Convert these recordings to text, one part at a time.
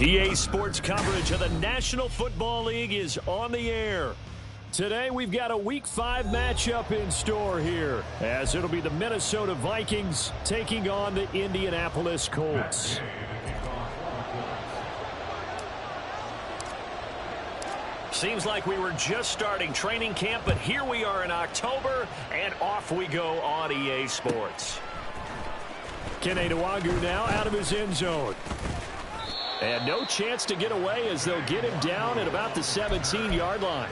EA Sports coverage of the National Football League is on the air. Today we've got a Week 5 matchup in store here, as it'll be the Minnesota Vikings taking on the Indianapolis Colts. Seems like we were just starting training camp, but here we are in October, and off we go on EA Sports. Kene Nwagu now out of his end zone. And no chance to get away as they'll get him down at about the 17-yard line.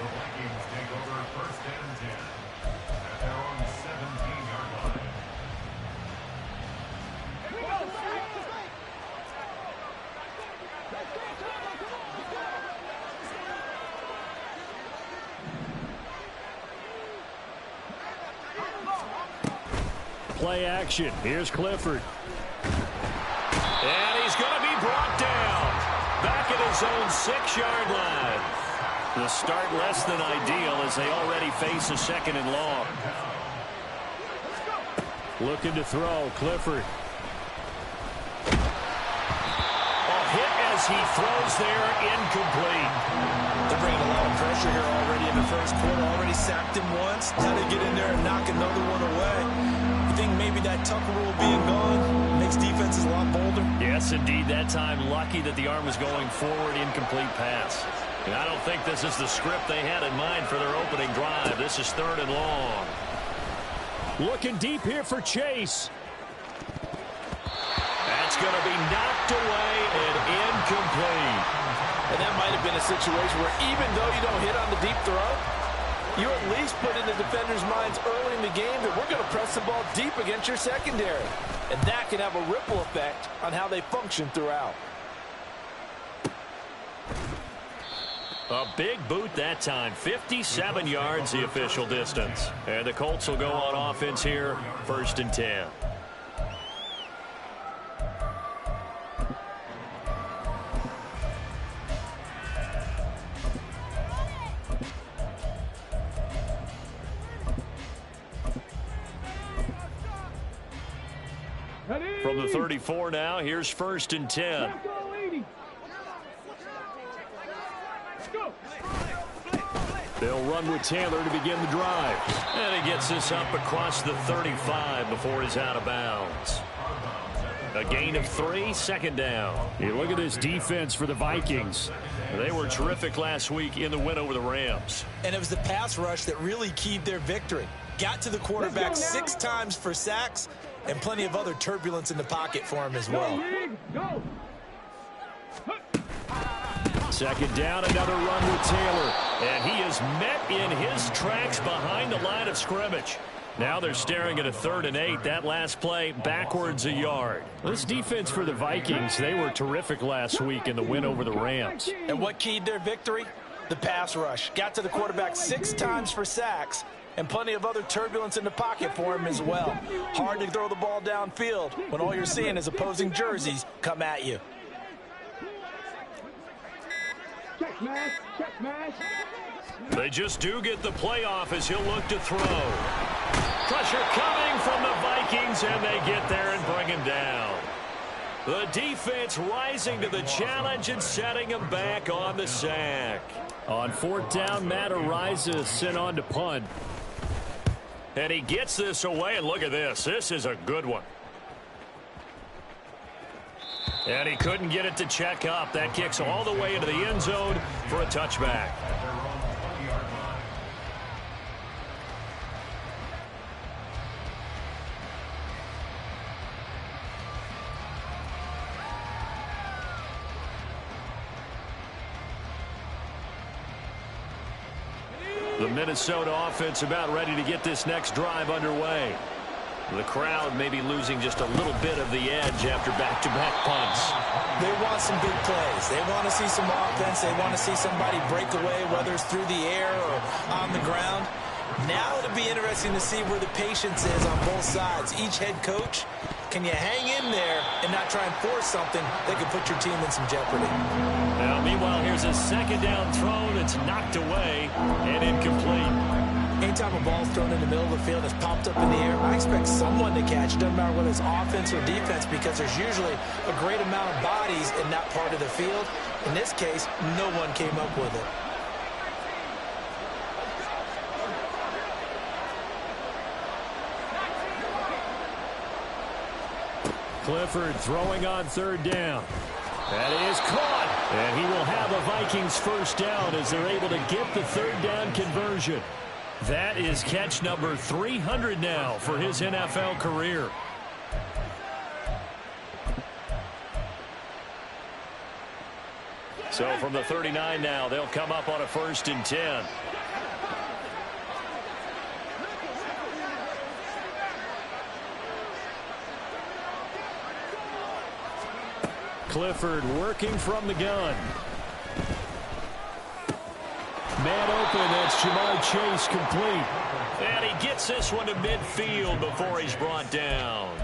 Play action. Here's Clifford. And he's going to be brought down. Back at his own 6-yard line. The start less than ideal as they already face a 2nd and long. Looking to throw. Clifford. A hit as he throws there, incomplete. They're bringing a lot of pressure here already in the first quarter. Already sacked him once. Now to get in there and knock another one away. You think maybe that Tucker rule being gone makes defenses a lot bolder? Yes, indeed. That time lucky that the arm was going forward, incomplete pass. And I don't think this is the script they had in mind for their opening drive. This is 3rd and long. Looking deep here for Chase. That's going to be knocked away and incomplete. And that might have been a situation where even though you don't hit on the deep throw, you at least put in the defenders' minds early in the game that we're going to press the ball deep against your secondary. And that can have a ripple effect on how they function throughout. A big boot that time. 57 yards the official distance. And the Colts will go on offense here. 1st and 10. From the 34 now, here's 1st and 10. They'll run with Taylor to begin the drive. And he gets this up across the 35 before he's out of bounds. A gain of 3, 2nd down. You look at this defense for the Vikings. They were terrific last week in the win over the Rams. And it was the pass rush that really keyed their victory. Got to the quarterback 6 times for sacks, and plenty of other turbulence in the pocket for him as well. 2nd down, another run with Taylor. And he is met in his tracks behind the line of scrimmage. Now they're staring at a 3rd and 8. That last play backwards a yard. This defense for the Vikings, they were terrific last week in the win over the Rams. And what keyed their victory? The pass rush. Got to the quarterback 6 times for sacks, and plenty of other turbulence in the pocket for him as well. Hard to throw the ball downfield when all you're seeing is opposing jerseys come at you. They just do get the playoff as he'll look to throw. Pressure coming from the Vikings, and they get there and bring him down. The defense rising to the challenge and setting him back on the sack. On 4th down, Matt Ariza sent on to punt. And he gets this away, and look at this. This is a good one. And he couldn't get it to check up. That kicks all the way into the end zone for a touchback. The Minnesota offense about ready to get this next drive underway. The crowd may be losing just a little bit of the edge after back-to-back punts. They want some big plays. They want to see some offense. They want to see somebody break away, whether it's through the air or on the ground. Now it'll be interesting to see where the patience is on both sides. Each head coach, can you hang in there and not try and force something that could put your team in some jeopardy? Now, meanwhile, here's a 2nd down throw that's knocked away and incomplete. Anytime anytime a ball's thrown in the middle of the field and it's popped up in the air, I expect someone to catch. It doesn't matter whether it's offense or defense, because there's usually a great amount of bodies in that part of the field. In this case, no one came up with it. Clifford throwing on third down. That is caught. And he will have a Vikings first down as they're able to get the third down conversion. That is catch number 300 now for his NFL career. So from the 39 now, they'll come up on a 1st and 10. Clifford working from the gun. Man open, that's Jamar Chase complete. And he gets this one to midfield before he's brought down.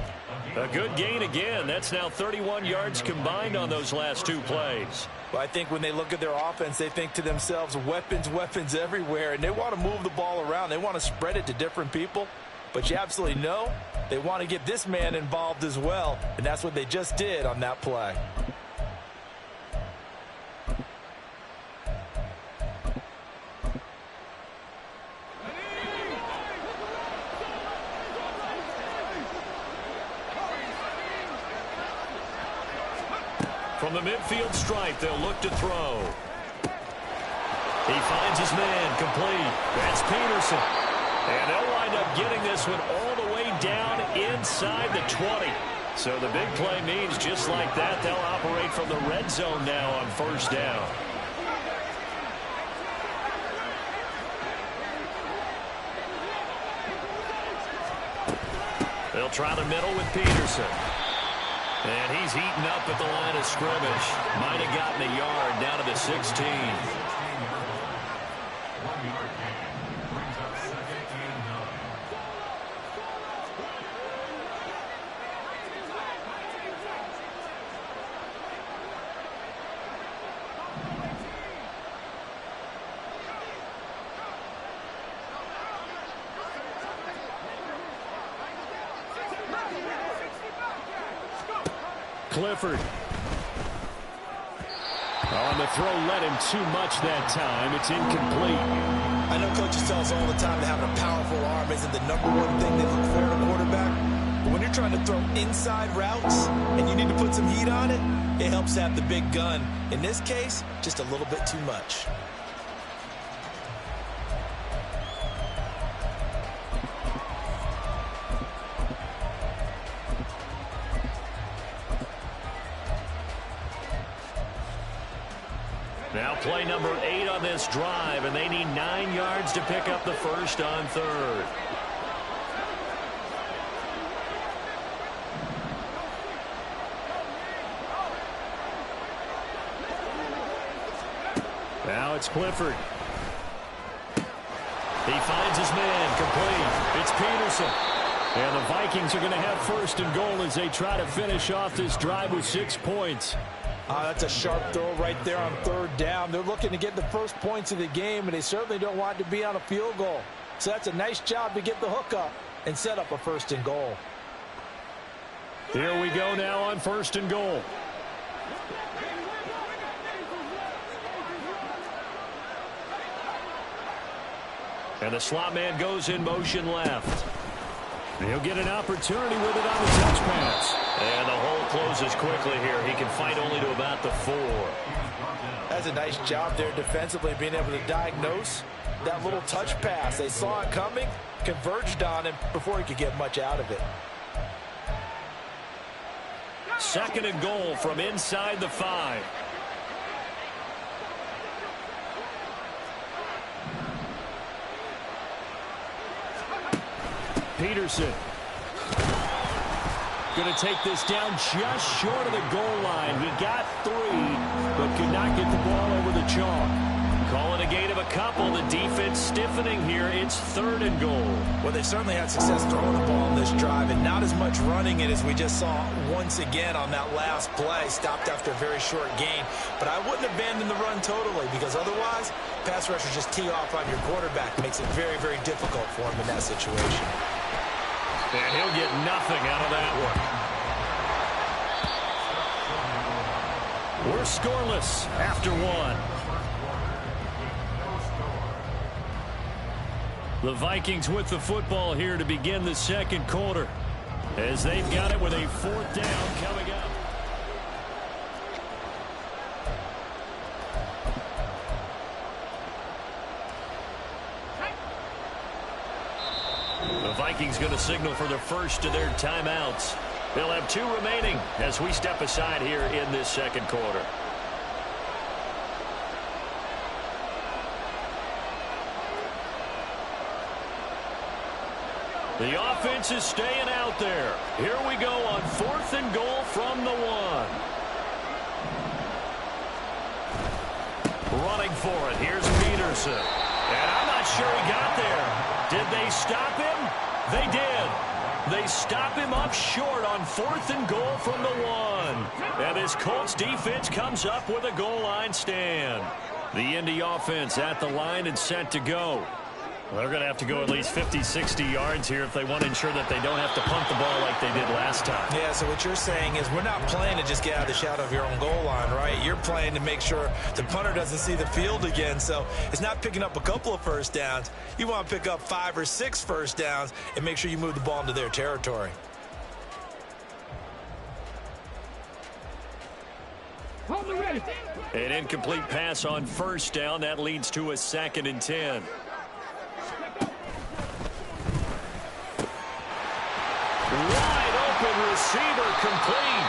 A good gain again. That's now 31 yards combined on those last 2 plays. Well, I think when they look at their offense, they think to themselves, weapons, weapons everywhere, and they want to move the ball around. They want to spread it to different people. But you absolutely know they want to get this man involved as well, and that's what they just did on that play. From the midfield stripe, they'll look to throw. He finds his man complete. That's Peterson. And they'll wind up getting this one all the way down inside the 20. So the big play means just like that, they'll operate from the red zone now on first down. They'll try the middle with Peterson. And he's eaten up at the line of scrimmage. Might have gotten a yard down to the 16. Clifford. On the throw, led him too much that time. It's incomplete. I know coaches tell us all the time that having a powerful arm isn't the #1 thing they look for in a quarterback. But when you're trying to throw inside routes and you need to put some heat on it, it helps to have the big gun. In this case, just a little bit too much. Now play number 8 on this drive, and they need 9 yards to pick up the first on third. Now it's Clifford. He finds his man complete. It's Peterson. And the Vikings are going to have 1st and goal as they try to finish off this drive with 6 points. That's a sharp throw right there on third down. They're looking to get the first points of the game, and they certainly don't want to be on a field goal. So that's a nice job to get the hook up and set up a 1st and goal. Here we go now on 1st and goal. And the slot man goes in motion left. He'll get an opportunity with it on the touch pass. And the hole closes quickly here. He can fight only to about the 4. That's a nice job there defensively, being able to diagnose that little touch pass. They saw it coming, converged on him before he could get much out of it. 2nd and goal from inside the 5. Peterson. Going to take this down just short of the goal line. He got 3, but could not get the ball over the chalk. Call it a gain of a couple. The defense stiffening here. It's 3rd and goal. Well, they've certainly had success throwing the ball on this drive, and not as much running it as we just saw once again on that last play. Stopped after a very short gain. But I wouldn't abandon the run totally, because otherwise, pass rushers just tee off on your quarterback. Makes it very, very difficult for him in that situation. And he'll get nothing out of that one. We're scoreless after 1. The Vikings with the football here to begin the 2nd quarter, as they've got it with a 4th down coming up. The Vikings going to signal for the first of their timeouts. They'll have 2 remaining as we step aside here in this 2nd quarter. The offense is staying out there. Here we go on 4th and goal from the 1. Running for it. Here's Peterson. And I'm not sure he got there. Did they stop him? They did. They stop him up short on 4th and goal from the 1. And this Colts defense comes up with a goal line stand. The Indy offense at the line and set to go. Well, they're going to have to go at least 50, 60 yards here if they want to ensure that they don't have to punt the ball like they did last time. Yeah, so what you're saying is we're not playing to just get out of the shadow of your own goal line, right? You're playing to make sure the punter doesn't see the field again. So it's not picking up a couple of first downs. You want to pick up 5 or 6 first downs and make sure you move the ball into their territory. An incomplete pass on 1st down. That leads to a 2nd and 10. Wide open receiver complete.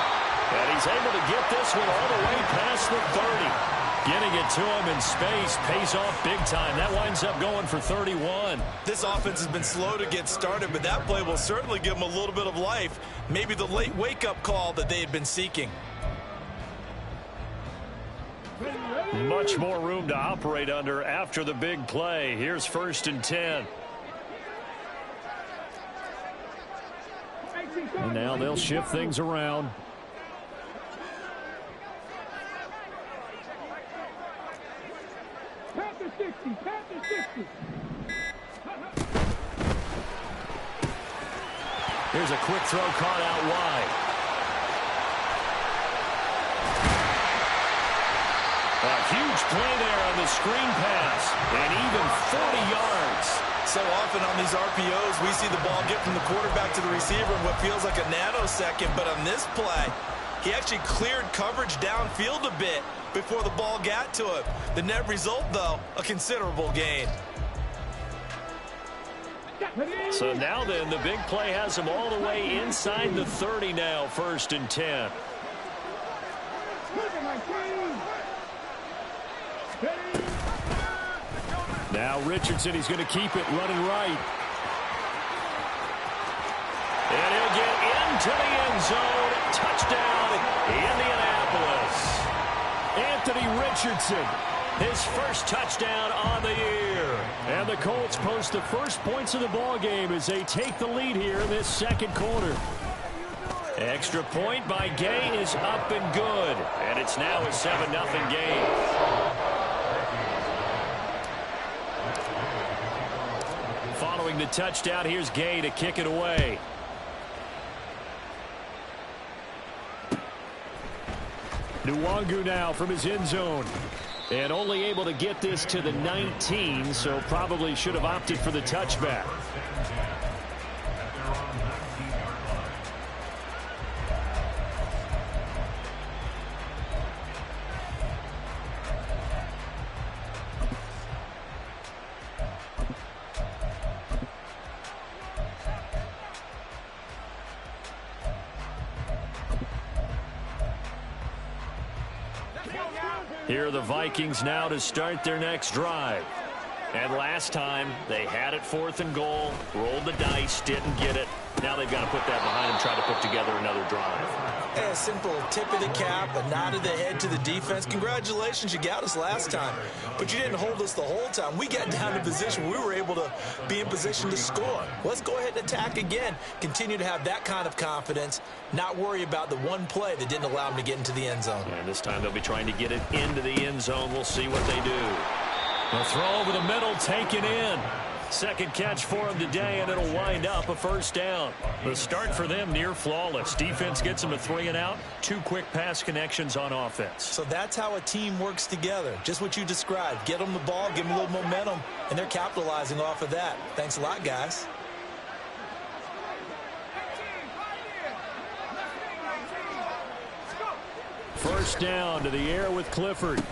And he's able to get this one all the way past the 30. Getting it to him in space pays off big time. That winds up going for 31. This offense has been slow to get started, but that play will certainly give them a little bit of life. Maybe the late wake-up call that they had been seeking. Much more room to operate under after the big play. Here's 1st and 10. And now they'll shift things around. Here's a quick throw caught out wide. A huge play there on the screen pass. And even 40 yards. So often on these RPOs, we see the ball get from the quarterback to the receiver in what feels like a nanosecond. But on this play, he actually cleared coverage downfield a bit before the ball got to him. The net result, though, a considerable gain. So now then, the big play has him all the way inside the 30 now, 1st and 10. Now Richardson, he's going to keep it running right. And he'll get into the end zone. Touchdown, Indianapolis. Anthony Richardson, his first touchdown on the year. And the Colts post the first points of the ball game as they take the lead here in this 2nd quarter. Extra point by Gay is up and good. And it's now a 7-0 game. Following the touchdown, here's Gay to kick it away. Nwangu now from his end zone. And only able to get this to the 19, so probably should have opted for the touchback. Here are the Vikings now to start their next drive. And last time, they had it 4th and goal, rolled the dice, didn't get it. Now they've got to put that behind them, try to put together another drive. A simple tip of the cap, a nod of the head to the defense. Congratulations, you got us last time, but you didn't hold us the whole time. We got down to position. We were able to be in position to score. Let's go ahead and attack again. Continue to have that kind of confidence, not worry about the one play that didn't allow them to get into the end zone. And this time they'll be trying to get it into the end zone. We'll see what they do. The throw over the middle, taken in. Second catch for him today, and it'll wind up a first down. The start for them near flawless. Defense gets them a 3 and out. 2 quick pass connections on offense. So that's how a team works together. Just what you described. Get them the ball, give them a little momentum, and they're capitalizing off of that. Thanks a lot, guys. First down to the air with Clifford.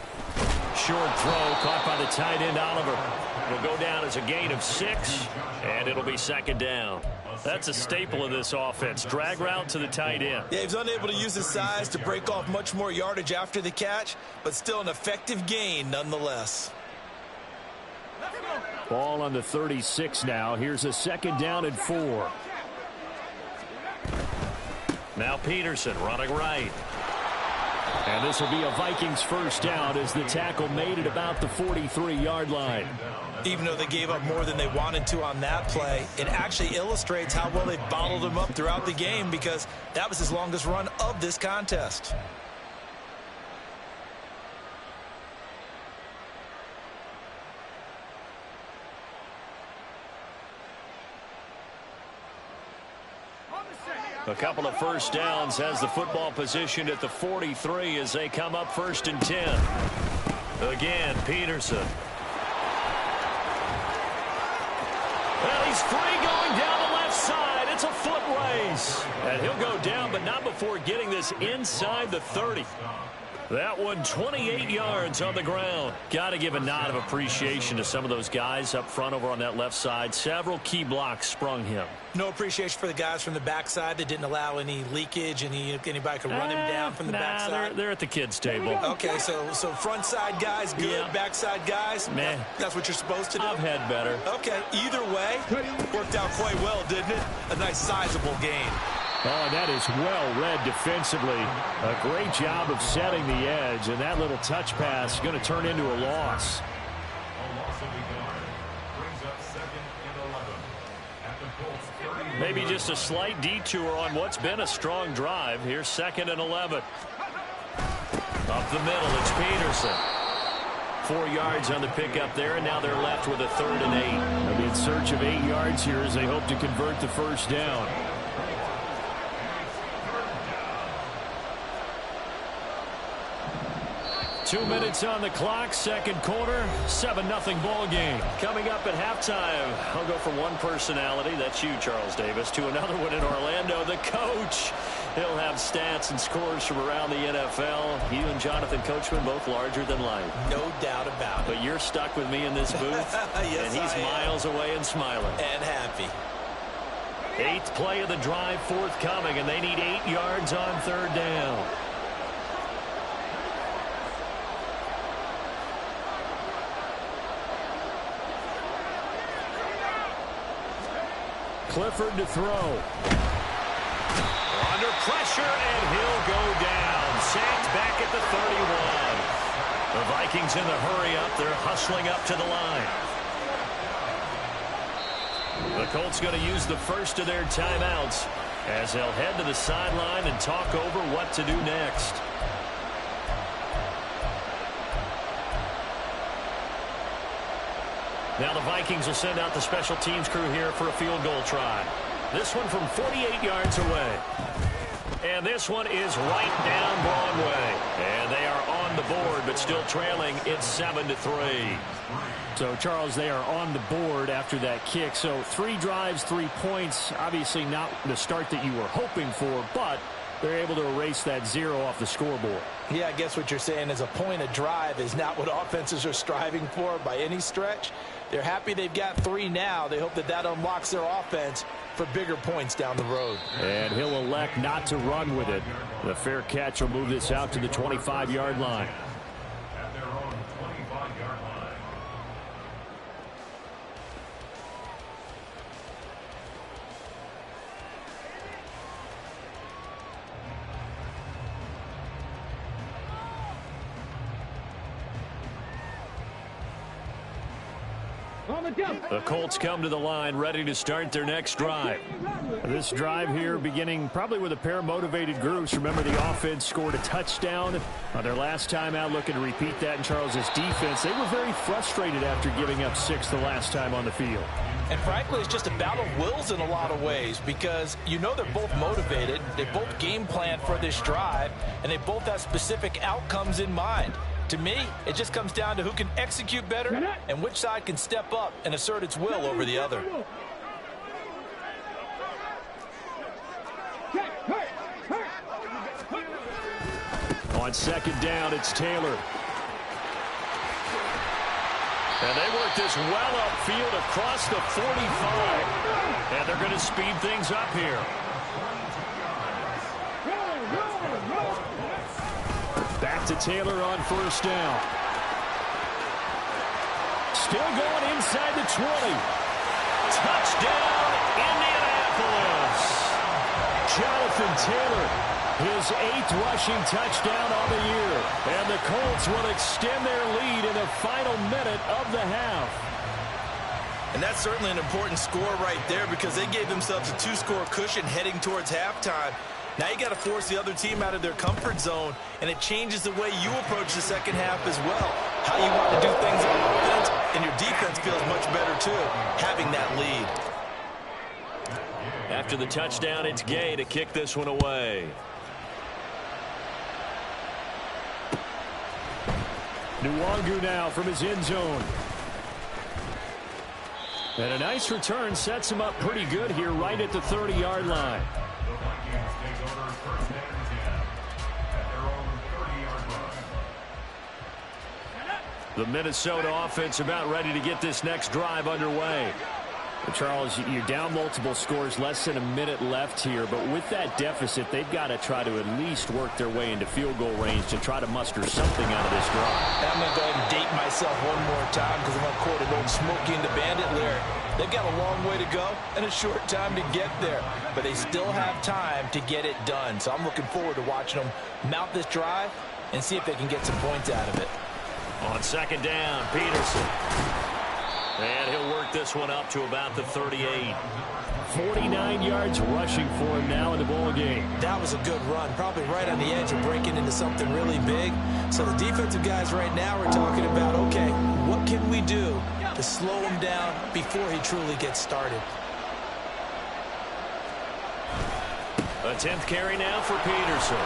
Short throw caught by the tight end Oliver. It'll go down as a gain of 6, and it'll be second down. That's a staple of this offense. Drag route to the tight end. Yeah, he's unable to use his size to break off much more yardage after the catch, but still an effective gain nonetheless. Ball on the 36 now. Here's a second down and 4. Now Peterson running right. And this will be a Vikings first down as the tackle made it about the 43-yard line. Even though they gave up more than they wanted to on that play, it actually illustrates how well they bottled him up throughout the game, because that was his longest run of this contest. A couple of first downs has the football positioned at the 43 as they come up 1st and 10. Again, Peterson. Well, he's free going down the left side. It's a foot race. And he'll go down, but not before getting this inside the 30. That one 28 yards on the ground. Got to give a nod of appreciation to some of those guys up front over on that left side. Several key blocks sprung him. No appreciation for the guys from the backside that didn't allow any leakage, and anybody could run him down from the backside. They're at the kids' table. Okay, so front side guys good, yeah. Backside guys, man, that's what you're supposed to do. I've had better. Okay, either way, worked out quite well, didn't it? A nice sizable gain. Oh, that is well read defensively. A great job of setting the edge, and that little touch pass is going to turn into a loss. Maybe just a slight detour on what's been a strong drive. Here's 2nd and 11. Up the middle, it's Peterson. 4 yards on the pickup there, and now they're left with a 3rd and 8. They'll be in search of 8 yards here as they hope to convert the first down. 2 minutes on the clock, second quarter, 7-0 ball game. Coming up at halftime, I'll go from one personality, that's you, Charles Davis, to another one in Orlando, the coach. He'll have stats and scores from around the NFL. You and Jonathan Coachman both larger than life. No doubt about it. But you're stuck with me in this booth, yes, and he's miles away and smiling. And happy. 8th play of the drive forthcoming, and they need 8 yards on 3rd down. Clifford to throw. Under pressure, and he'll go down. Sacked back at the 31. The Vikings in the hurry up. They're hustling up to the line. The Colts going to use the first of their timeouts as they'll head to the sideline and talk over what to do next. Now the Vikings will send out the special teams crew here for a field goal try. This one from 48 yards away. And this one is right down Broadway. And they are on the board, but still trailing. It's 7-3. So, Charles, they are on the board after that kick. So 3 drives, 3 points. Obviously not the start that you were hoping for, but they're able to erase that 0 off the scoreboard. Yeah, I guess what you're saying is a point of drive is not what offenses are striving for by any stretch. They're happy they've got 3 now. They hope that that unlocks their offense for bigger points down the road. And he'll elect not to run with it. The fair catch will move this out to the 25-yard line. The Colts come to the line ready to start their next drive. This drive here beginning probably with a pair of motivated groups. Remember, the offense scored a touchdown on their last time out, looking to repeat that in Charles's defense. They were very frustrated after giving up 6 the last time on the field. And frankly, it's just a battle of wills in a lot of ways because you know they're both motivated, they both game plan for this drive, and they both have specific outcomes in mind. To me, it just comes down to who can execute better and which side can step up and assert its will over the other. On second down, it's Taylor. And they work this well upfield across the 45. And they're going to speed things up here. Back to Taylor on first down. Still going inside the 20. Touchdown, Indianapolis. Jonathan Taylor, his 8th rushing touchdown on the year. And the Colts will extend their lead in the final minute of the half. And that's certainly an important score right there because they gave themselves a 2-score cushion heading towards halftime. Now you got to force the other team out of their comfort zone, and it changes the way you approach the second half as well. How you want to do things on offense, and your defense feels much better too, having that lead. After the touchdown, it's Gay to kick this one away. Nwangu now from his end zone. And a nice return sets him up pretty good here right at the 30-yard line. The Minnesota offense about ready to get this next drive underway. Charles, you're down multiple scores, less than a minute left here, but with that deficit, they've got to try to at least work their way into field goal range to try to muster something out of this drive. And I'm going to go ahead and date myself one more time because I'm going to quote an old Smokey and the Bandit lyric. They've got a long way to go and a short time to get there, but they still have time to get it done. So I'm looking forward to watching them mount this drive and see if they can get some points out of it. On second down, Peterson. And he'll work this one up to about the 38. 49 yards rushing for him now in the ball game. That was a good run, probably right on the edge of breaking into something really big. So the defensive guys right now are talking about, okay, what can we do to slow him down before he truly gets started? A 10th carry now for Peterson.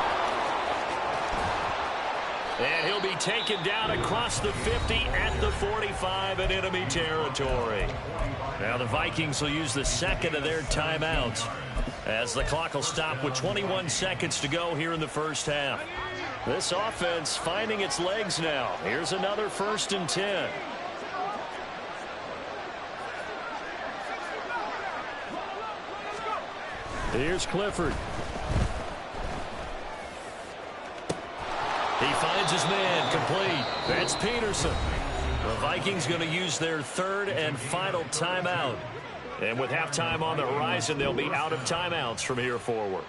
And he'll be taken down across the 50 at the 45 in enemy territory. Now the Vikings will use the second of their timeouts as the clock will stop with 21 seconds to go here in the first half. This offense finding its legs now. Here's another 1st and 10. Here's Clifford. He finds his man complete. That's Peterson. The Vikings going to use their 3rd and final timeout. And with halftime on the horizon, they'll be out of timeouts from here forward.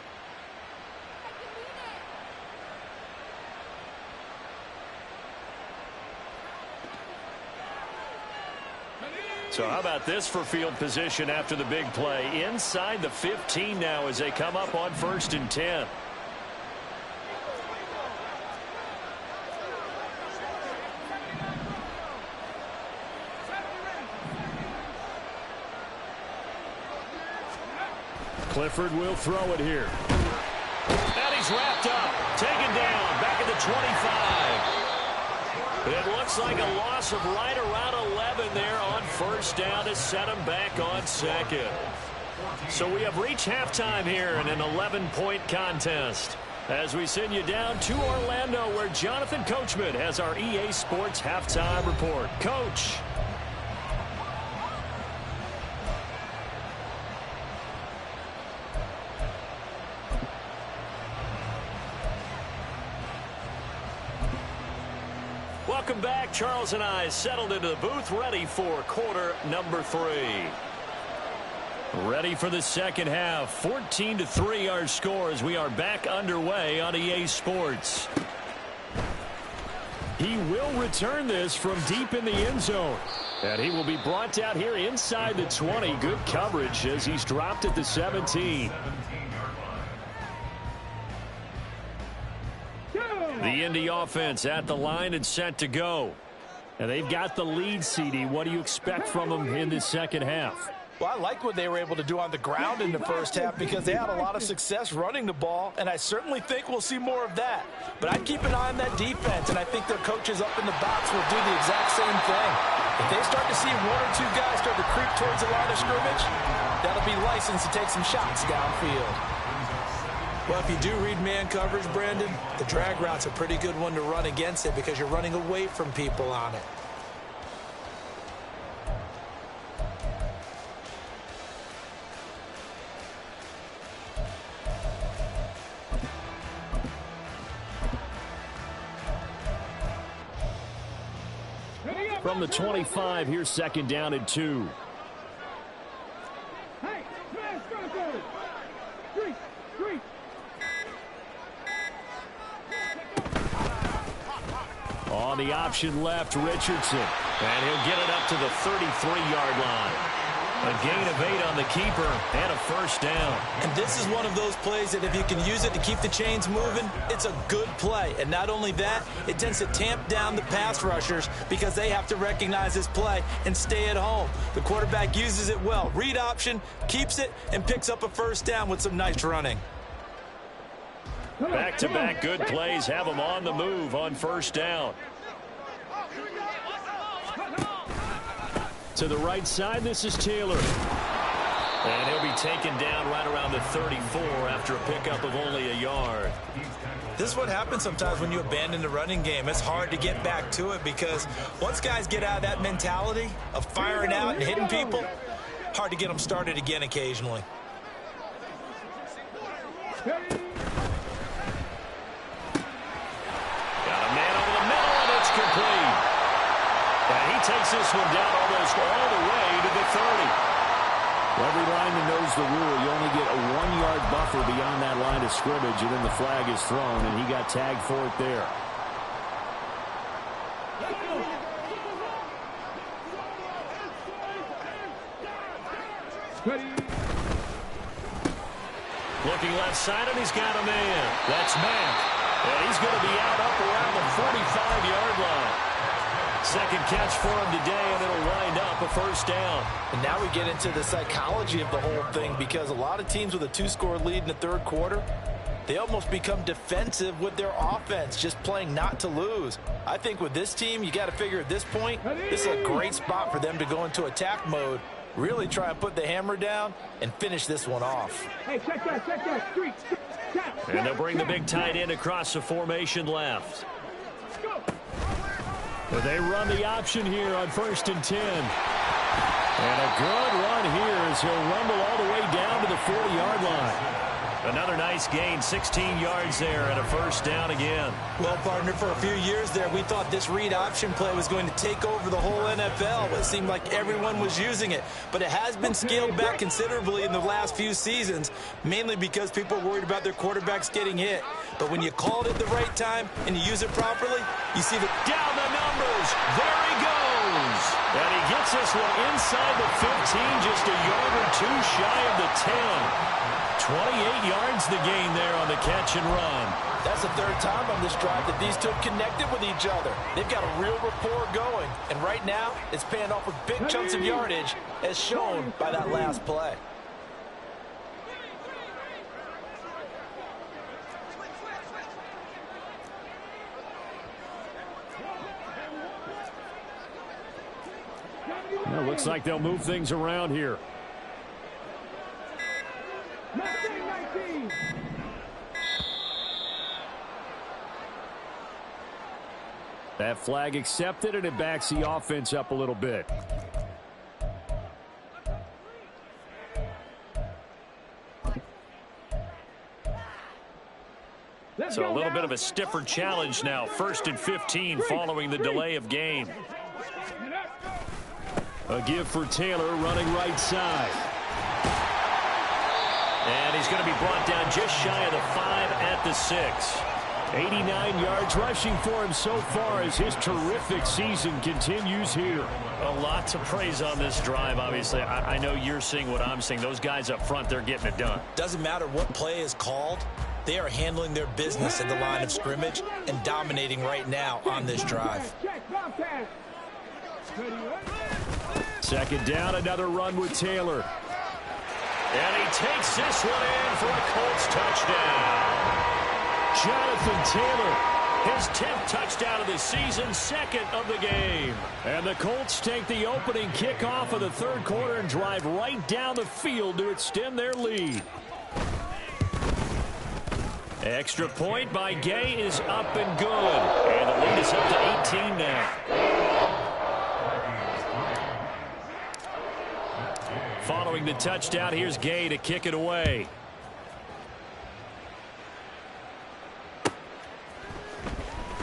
So how about this for field position after the big play? Inside the 15 now as they come up on 1st and 10. Clifford will throw it here. And he's wrapped up. Taken down. Back at the 25. It looks like a loss of right around 11 there on 1st down to set him back on 2nd. So we have reached halftime here in an 11-point contest. As we send you down to Orlando where Jonathan Coachman has our EA Sports halftime report. Coach. Welcome back. Charles and I settled into the booth, ready for quarter number 3. Ready for the second half. 14-3 our score as we are back underway on EA Sports. He will return this from deep in the end zone. And he will be brought down here inside the 20. Good coverage as he's dropped at the 17. The Indy offense at the line and set to go. And they've got the lead, CD. What do you expect from them in this second half? Well, I like what they were able to do on the ground in the first half because they had a lot of success running the ball, and I certainly think we'll see more of that. But I'd keep an eye on that defense, and I think their coaches up in the box will do the exact same thing. If they start to see one or two guys start to creep towards the line of scrimmage, that'll be licensed to take some shots downfield. Well, if you do read man coverage, Brandon, the drag route's a pretty good one to run against it because you're running away from people on it. From the 25, here's second down and 2. On the option left, Richardson. And he'll get it up to the 33-yard line. A gain of 8 on the keeper and a first down. And this is one of those plays that if you can use it to keep the chains moving, it's a good play. And not only that, it tends to tamp down the pass rushers because they have to recognize this play and stay at home. The quarterback uses it well. Read option, keeps it, and picks up a first down with some nice running. Back-to-back good plays have them on the move on first down. To the right side, this is Taylor. And he'll be taken down right around the 34 after a pickup of only a yard. This is what happens sometimes when you abandon the running game. It's hard to get back to it because once guys get out of that mentality of firing out and hitting people, hard to get them started again occasionally. Got a man over the middle, and it's complete. And he takes this one down almost all the way to the 30. Well, every lineman knows the rule. You only get a 1-yard buffer beyond that line of scrimmage, and then the flag is thrown, and he got tagged for it there. Looking left side, and he's got a man. That's Mack. And he's going to be out up around the 45-yard line. Second catch for him today, and it'll wind up a first down. And now we get into the psychology of the whole thing because a lot of teams with a 2-score lead in the third quarter, they almost become defensive with their offense, just playing not to lose. I think with this team, you got to figure at this point, this is a great spot for them to go into attack mode, really try and put the hammer down and finish this one off. Hey, check that, street. And they'll bring the big tight end across the formation left. But they run the option here on 1st and 10. And a good run here as he'll rumble all the way down to the 40-yard line. Another nice gain, 16 yards there, and a first down again. Well, partner, for a few years there, we thought this read option play was going to take over the whole NFL. It seemed like everyone was using it. But it has been scaled back considerably in the last few seasons, mainly because people are worried about their quarterbacks getting hit. But when you call it at the right time and you use it properly, you see the down the numbers. There he goes. And he gets this one inside the 15, just a yard or two shy of the 10. 28 yards the gain there on the catch and run. That's the third time on this drive that these two have connected with each other. They've got a real rapport going. And right now, it's paying off with big chunks of yardage, as shown by that last play. Well, looks like they'll move things around here. That flag accepted, and it backs the offense up a little bit. So a little bit of a stiffer challenge now. 1st and 15 following the delay of game. A give for Taylor running right side. And he's going to be brought down just shy of the 5 at the 6. 89 yards rushing for him so far as his terrific season continues here. A lot to praise on this drive, obviously. I know you're seeing what I'm seeing. Those guys up front, they're getting it done. Doesn't matter what play is called. They are handling their business at the line of scrimmage and dominating right now on this drive. Second down, another run with Taylor. And he takes this one in for a Colts touchdown. Jonathan Taylor, his 10th touchdown of the season, second of the game. And the Colts take the opening kickoff of the third quarter and drive right down the field to extend their lead. Extra point by Gay is up and good. And the lead is up to 18 now. Following the touchdown, here's Gay to kick it away.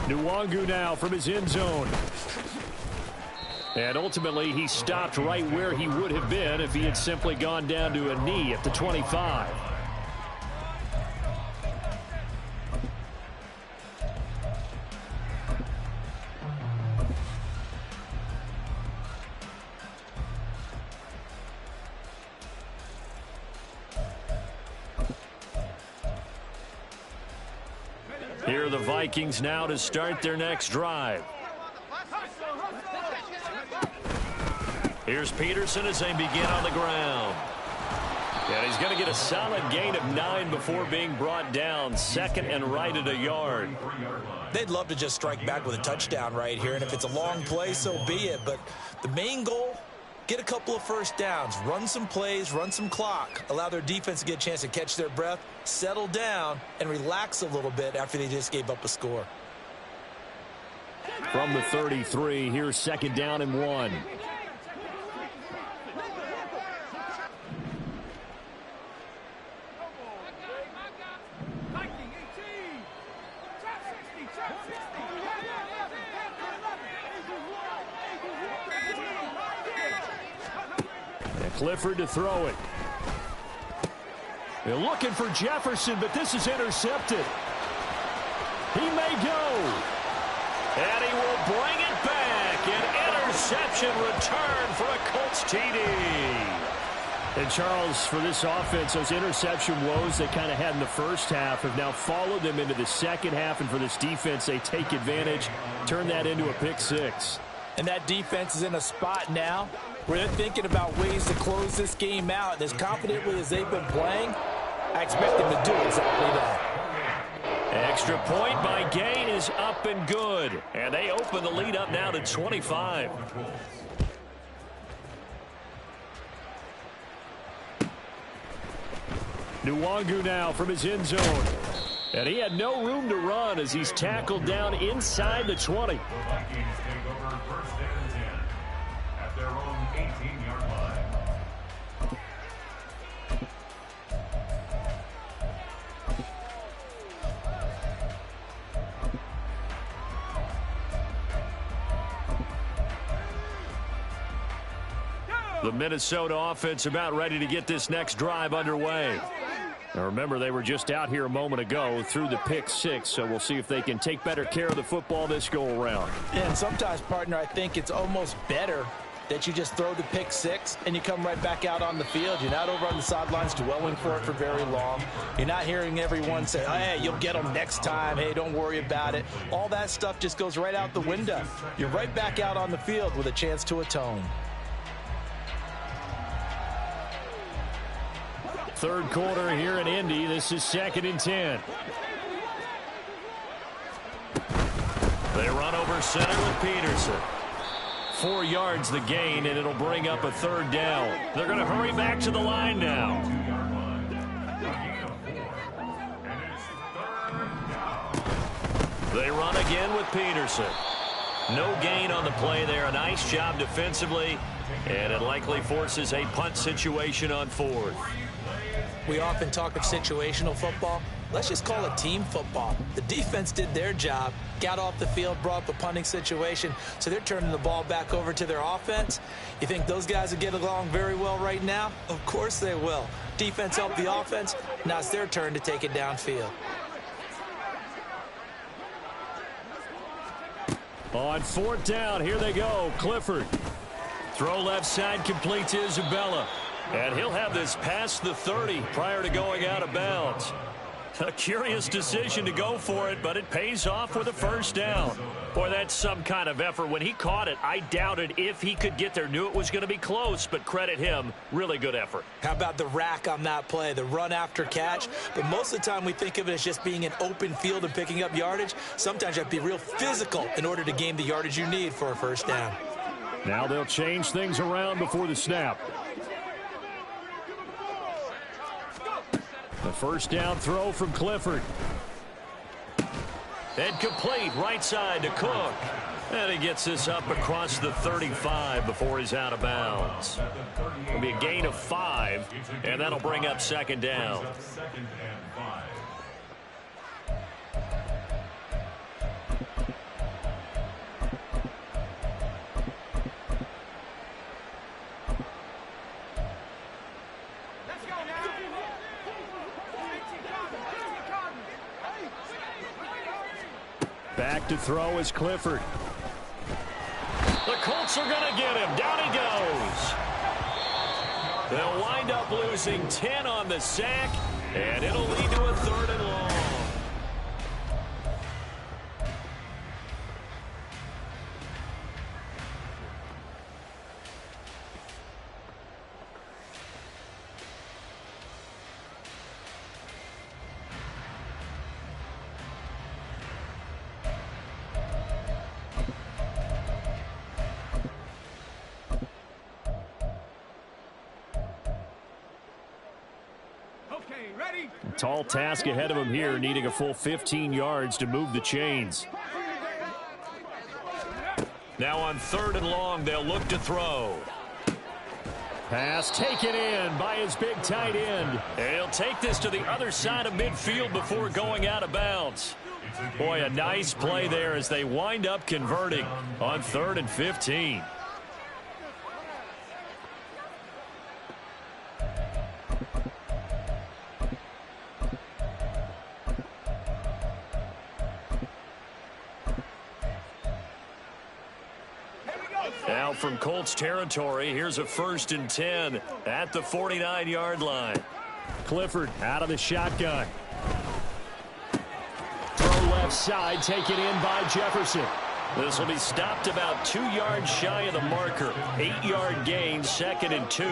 Nwangu now from his end zone. And ultimately, he stopped right where he would have been if he had simply gone down to a knee at the 25. Here are the Vikings now to start their next drive. Here's Peterson as they begin on the ground. And he's going to get a solid gain of 9 before being brought down. Second and right at a yard. They'd love to just strike back with a touchdown right here, and if it's a long play, so be it. But the main goal, get a couple of first downs, run some plays, run some clock, allow their defense to get a chance to catch their breath, settle down, and relax a little bit after they just gave up a score. From the 33, here's second down and 1. Clifford to throw it. They're looking for Jefferson, but this is intercepted. He may go. And he will bring it back. An interception return for a Colts TD. And Charles, for this offense, those interception woes they kind of had in the first half have now followed them into the second half. And for this defense, they take advantage, turn that into a pick six. And that defense is in a spot now where they're thinking about ways to close this game out. And as confidently as they've been playing, I expect them to do exactly that. Extra point by Gay is up and good. And they open the lead up now to 25. Nwangu now from his end zone. And he had no room to run as he's tackled down inside the 20. The Minnesota offense about ready to get this next drive underway. Now remember, they were just out here a moment ago through the pick six, so we'll see if they can take better care of the football this go-around. And sometimes, partner, I think it's almost better that you just throw the pick six and you come right back out on the field. You're not over on the sidelines dwelling for it for very long. You're not hearing everyone say, oh, hey, you'll get them next time. Hey, don't worry about it. All that stuff just goes right out the window. You're right back out on the field with a chance to atone. Third quarter here in Indy. This is 2nd and 10. They run over center with Peterson. 4 yards the gain, and it'll bring up a third down. They're going to hurry back to the line now. They run again with Peterson. No gain on the play there. A nice job defensively, and it likely forces a punt situation on 4th. We often talk of situational football. Let's just call it team football. The defense did their job, got off the field, brought up a punting situation, so they're turning the ball back over to their offense. You think those guys will get along very well right now? Of course they will. Defense helped the offense. Now it's their turn to take it downfield. On fourth down, here they go. Clifford. Throw left side, complete to Isabella. And he'll have this past the 30 prior to going out of bounds. A curious decision to go for it, but it pays off with a first down. Boy, that's some kind of effort. When he caught it, I doubted if he could get there. Knew it was going to be close, but credit him. Really good effort. How about the rack on that play, the run after catch? But most of the time we think of it as just being an open field and picking up yardage. Sometimes you have to be real physical in order to gain the yardage you need for a first down. Now they'll change things around before the snap. The first down throw from Clifford. And complete right side to Cook. And he gets this up across the 35 before he's out of bounds. It'll be a gain of 5, and that'll bring up second down. Back to throw is Clifford. The Colts are going to get him. Down he goes. They'll wind up losing 10 on the sack, and it'll lead to a 3rd and long. Tall task ahead of him here, needing a full 15 yards to move the chains. Now on 3rd and long, they'll look to throw. Pass taken in by his big tight end. And he'll take this to the other side of midfield before going out of bounds. Boy, a nice play there as they wind up converting on 3rd and 15. Now from Colts territory, here's a 1st and 10 at the 49-yard line. Clifford out of the shotgun. Throw left side, taken in by Jefferson. This will be stopped about 2 yards shy of the marker. 8-yard gain, 2nd and 2.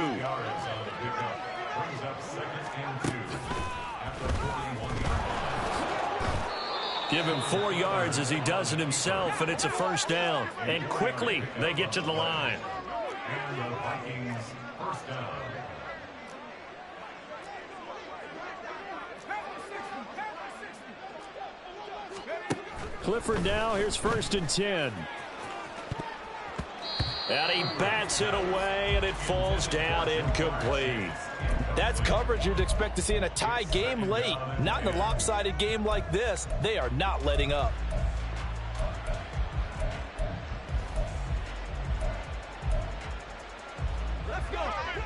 Give him 4 yards as he does it himself, and it's a first down. And quickly, they get to the line. Clifford now, here's 1st and 10. And he bats it away, and it falls down incomplete. That's coverage you'd expect to see in a tie game late. Not in a lopsided game like this. They are not letting up.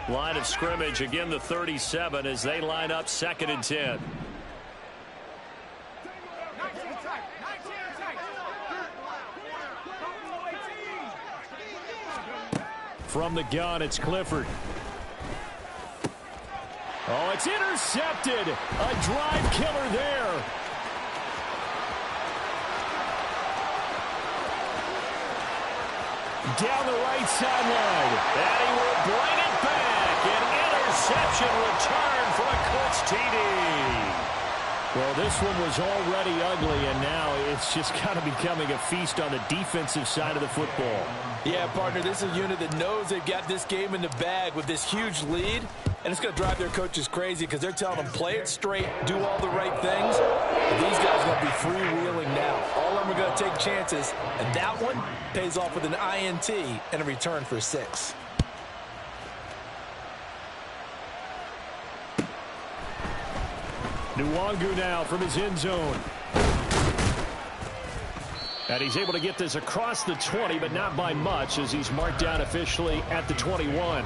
Line of scrimmage, again the 37 as they line up 2nd and 10. From the gun, it's Clifford. Oh, it's intercepted. A drive killer there. Down the right sideline. And he will bring it back. An interception return for a Colts TD. Well, this one was already ugly, and now it's just kind of becoming a feast on the defensive side of the football. Yeah, partner, this is a unit that knows they've got this game in the bag with this huge lead, and it's going to drive their coaches crazy because they're telling them play it straight, do all the right things. And these guys are going to be freewheeling now. All of them are going to take chances, and that one pays off with an INT and a return for 6. Nwangu now from his end zone. And he's able to get this across the 20, but not by much as he's marked down officially at the 21.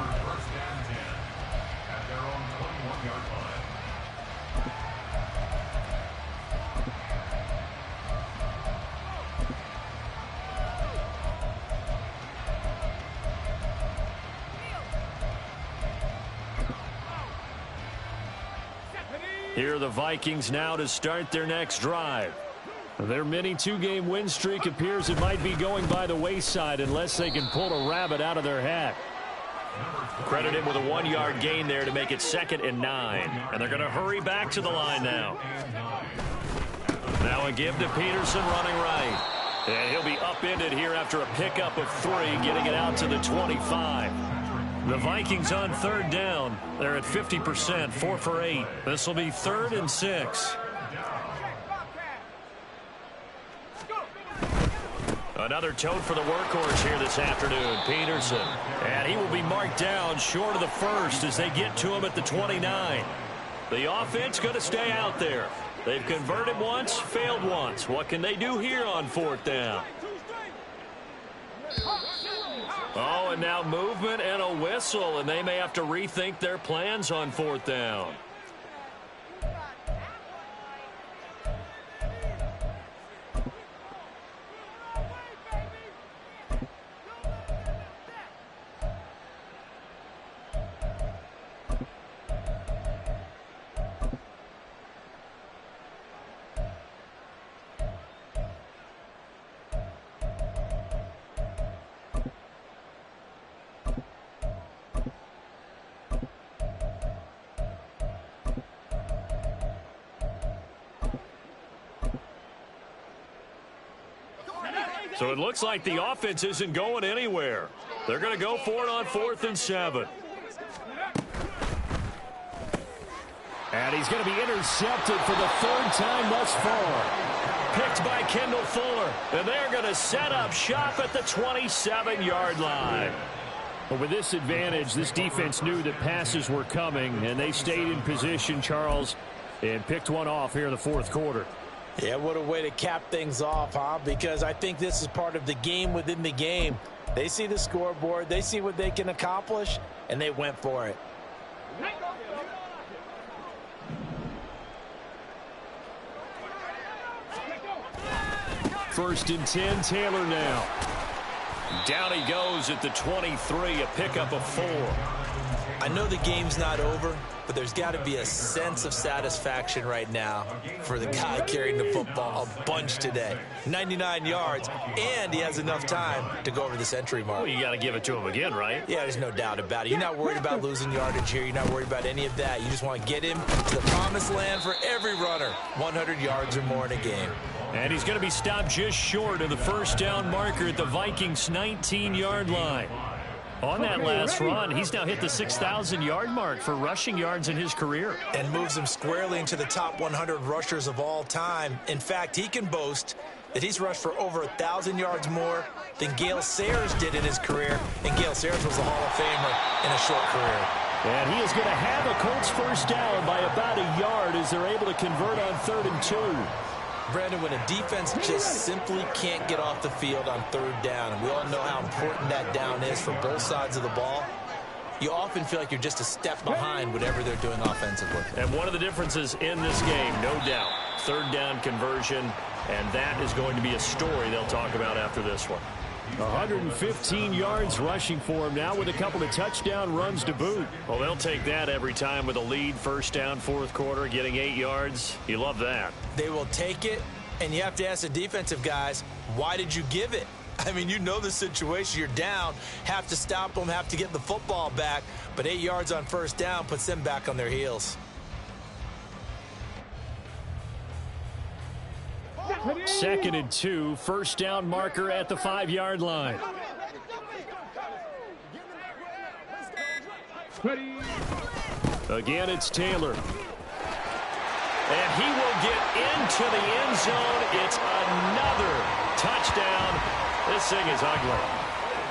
Here are the Vikings now to start their next drive. Their mini two-game win streak appears it might be going by the wayside unless they can pull a rabbit out of their hat. Credit him with a 1-yard gain there to make it 2nd and 9. And they're going to hurry back to the line now. Now a give to Peterson running right. And he'll be upended here after a pickup of 3, getting it out to the 25. The Vikings on 3rd down. They're at 50%, 4 for 8. This will be 3rd and 6. Another tote for the workhorse here this afternoon, Peterson. And he will be marked down short of the first as they get to him at the 29. The offense going to stay out there. They've converted once, failed once. What can they do here on 4th down? Oh, and now movement and a whistle, and they may have to rethink their plans on 4th down. So it looks like the offense isn't going anywhere. They're going to go for it on 4th and 7. And he's going to be intercepted for the 3rd time thus far. Picked by Kendall Fuller. And they're going to set up shop at the 27-yard line. But with this advantage, this defense knew that passes were coming, and they stayed in position, Charles, and picked one off here in the 4th quarter. Yeah, what a way to cap things off, huh? Because I think this is part of the game within the game. They see the scoreboard, they see what they can accomplish, and they went for it. 1st and 10, Taylor now. Down he goes at the 23, a pickup of 4. I know the game's not over, but there's got to be a sense of satisfaction right now for the guy carrying the football a bunch today. 99 yards, and he has enough time to go over the century mark. Well, you got to give it to him again, right? Yeah, there's no doubt about it. You're not worried about losing yardage here. You're not worried about any of that. You just want to get him to the promised land for every runner. 100 yards or more in a game. And he's going to be stopped just short of the 1st down marker at the Vikings' 19-yard line. On that last run, he's now hit the 6,000-yard mark for rushing yards in his career. And moves him squarely into the top 100 rushers of all time. In fact, he can boast that he's rushed for over 1,000 yards more than Gale Sayers did in his career. And Gale Sayers was a Hall of Famer in a short career. And he is going to have a Colts 1st down by about a yard as they're able to convert on 3rd and 2. Brandon, when a defense just simply can't get off the field on 3rd down, and we all know how important that down is for both sides of the ball, you often feel like you're just a step behind whatever they're doing offensively. And one of the differences in this game, no doubt, 3rd down conversion, and that is going to be a story they'll talk about after this one. 115 yards rushing for him now with a couple of touchdown runs to boot. Well, they'll take that every time with a lead, 1st down, 4th quarter, getting 8 yards. You love that. They will take it, and you have to ask the defensive guys, why did you give it? I mean, you know the situation. You're down, have to stop them, have to get the football back, but 8 yards on 1st down puts them back on their heels. 2nd and 2, 1st down marker at the 5-yard line. Again, it's Taylor. And he will get into the end zone. It's another touchdown. This thing is ugly.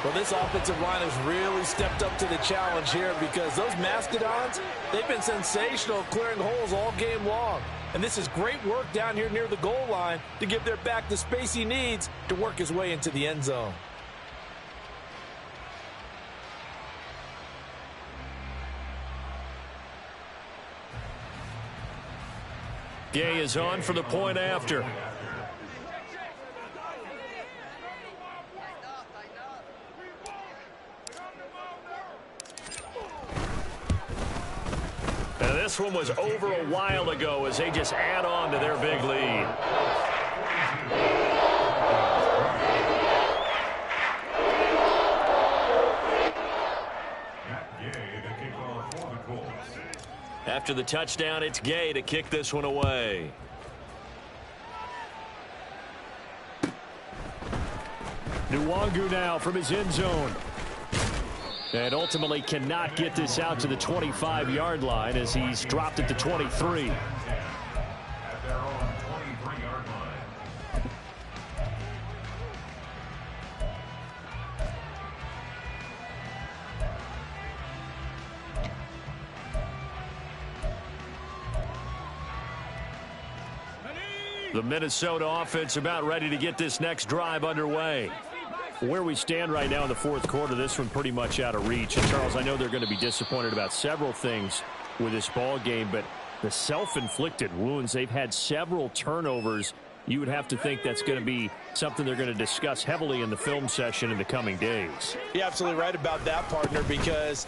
Well, this offensive line has really stepped up to the challenge here because those Mastodons, they've been sensational clearing holes all game long. And this is great work down here near the goal line to give their back the space he needs to work his way into the end zone. Gay is on for the point after. This one was over a while ago as they just add on to their big lead. After the touchdown, it's Gay to kick this one away. Nwangu now from his end zone. And ultimately cannot get this out to the 25-yard line as he's dropped at the 23. The Minnesota offense about ready to get this next drive underway. Where we stand right now in the fourth quarter, this one pretty much out of reach. And Charles, I know they're going to be disappointed about several things with this ball game, but the self-inflicted wounds, they've had several turnovers. You would have to think that's going to be something they're going to discuss heavily in the film session in the coming days. You're absolutely right about that, partner, because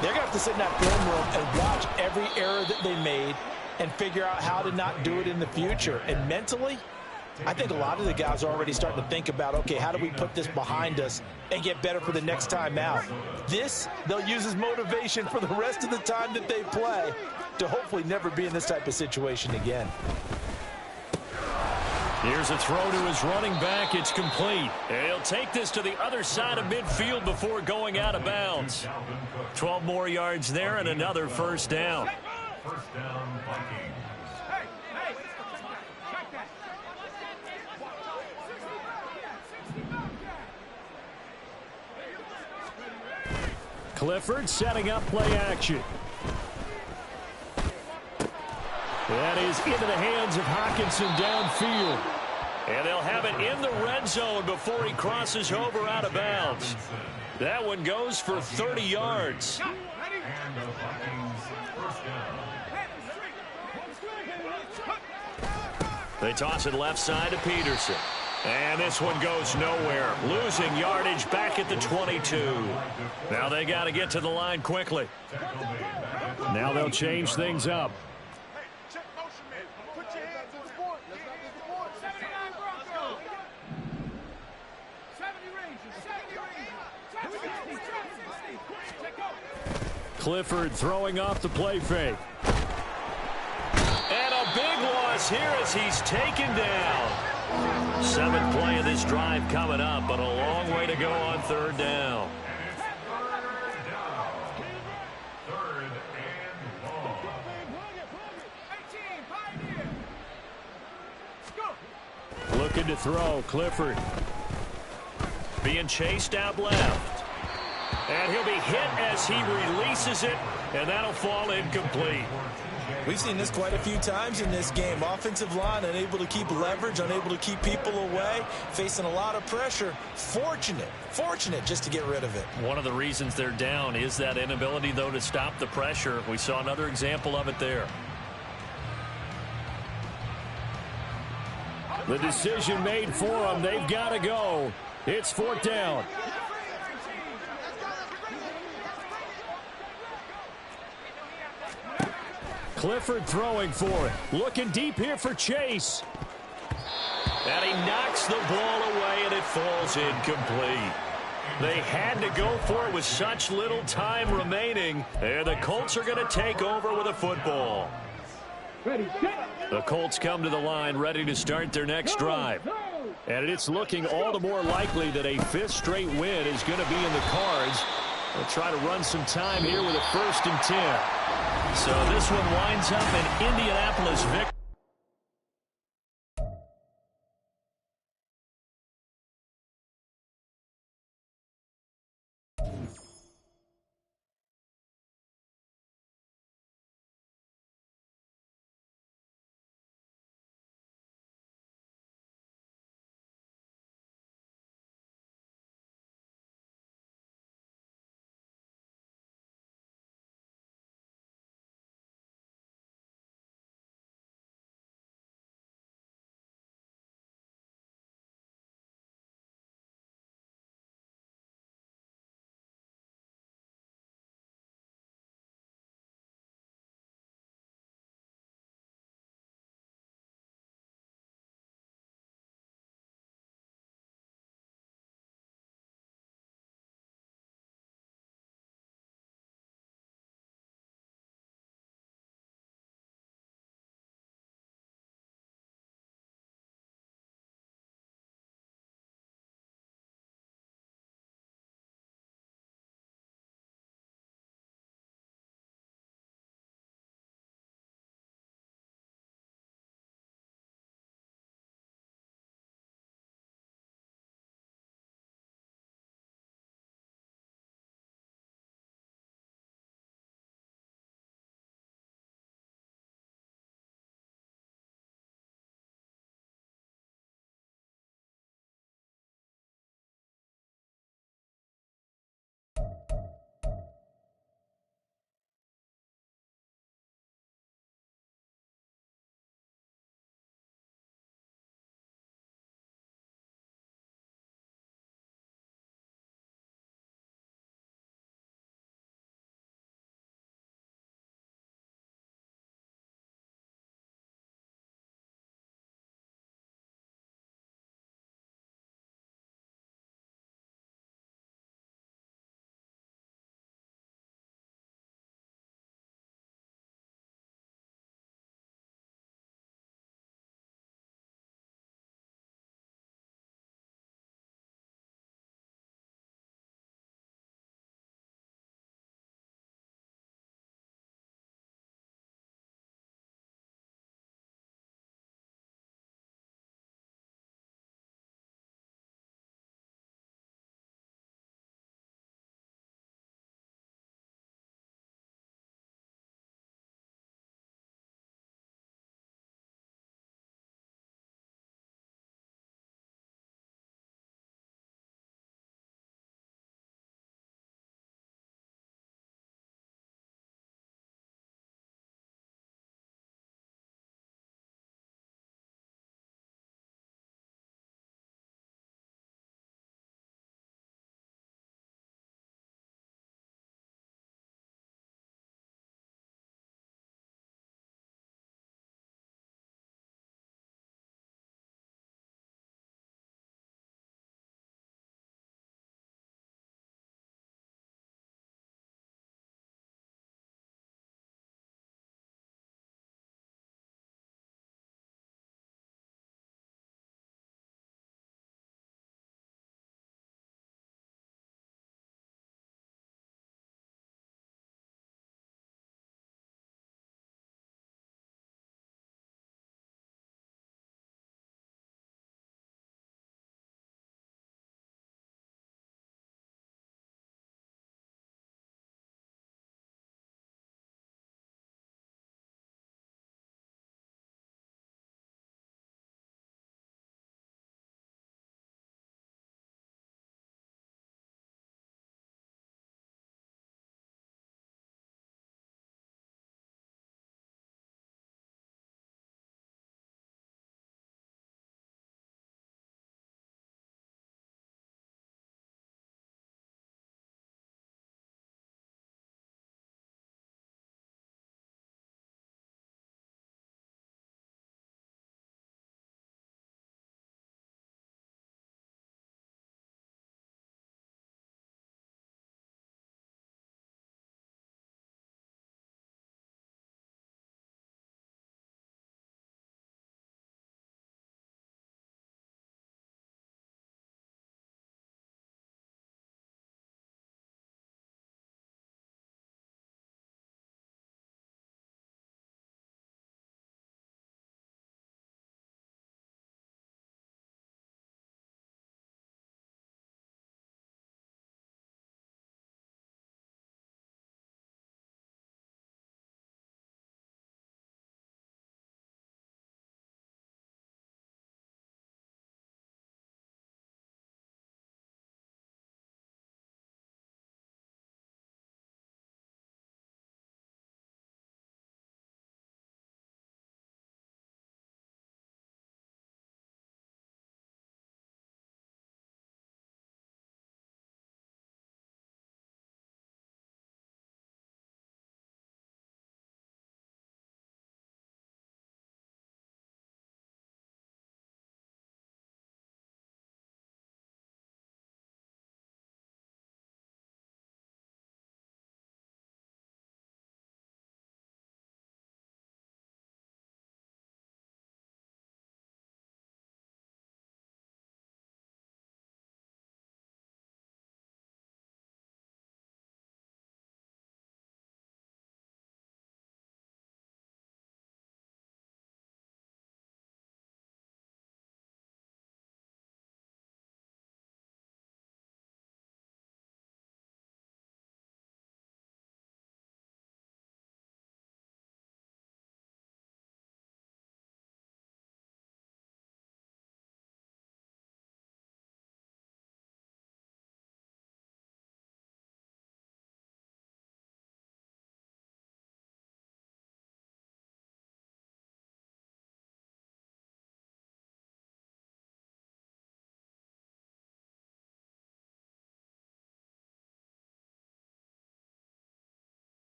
they're going to have to sit in that film room and watch every error that they made and figure out how to not do it in the future. And mentally, I think a lot of the guys are already starting to think about, okay, how do we put this behind us and get better for the next time out? This, they'll use as motivation for the rest of the time that they play to hopefully never be in this type of situation again. Here's a throw to his running back. It's complete. And he'll take this to the other side of midfield before going out of bounds. 12 more yards there and another first down. First down, Vikings. Clifford setting up play action. That is into the hands of Hockenson downfield. And they'll have it in the red zone before he crosses over out of bounds. That one goes for 30 yards. And the Vikings first down. They toss it left side to Peterson. And this one goes nowhere. Losing yardage back at the 22. Now they got to get to the line quickly. Now they'll change things up. Clifford throwing off the play fake. And a big loss here as he's taken down. 7th play of this drive coming up, but a long way to go on third down. Third and long. Looking to throw, Clifford. Being chased out left. And he'll be hit as he releases it, and that'll fall incomplete. We've seen this quite a few times in this game. Offensive line unable to keep leverage, unable to keep people away, facing a lot of pressure. Fortunate just to get rid of it. One of the reasons they're down is that inability, though, to stop the pressure. We saw another example of it there. The decision made for them. They've got to go. It's 4th down. Clifford throwing for it. Looking deep here for Chase. And he knocks the ball away, and it falls incomplete. They had to go for it with such little time remaining. And the Colts are going to take over with a football. The Colts come to the line ready to start their next drive. And it's looking all the more likely that a 5th straight win is going to be in the cards. They'll try to run some time here with a 1st and 10. So this one winds up an Indianapolis victory.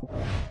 it.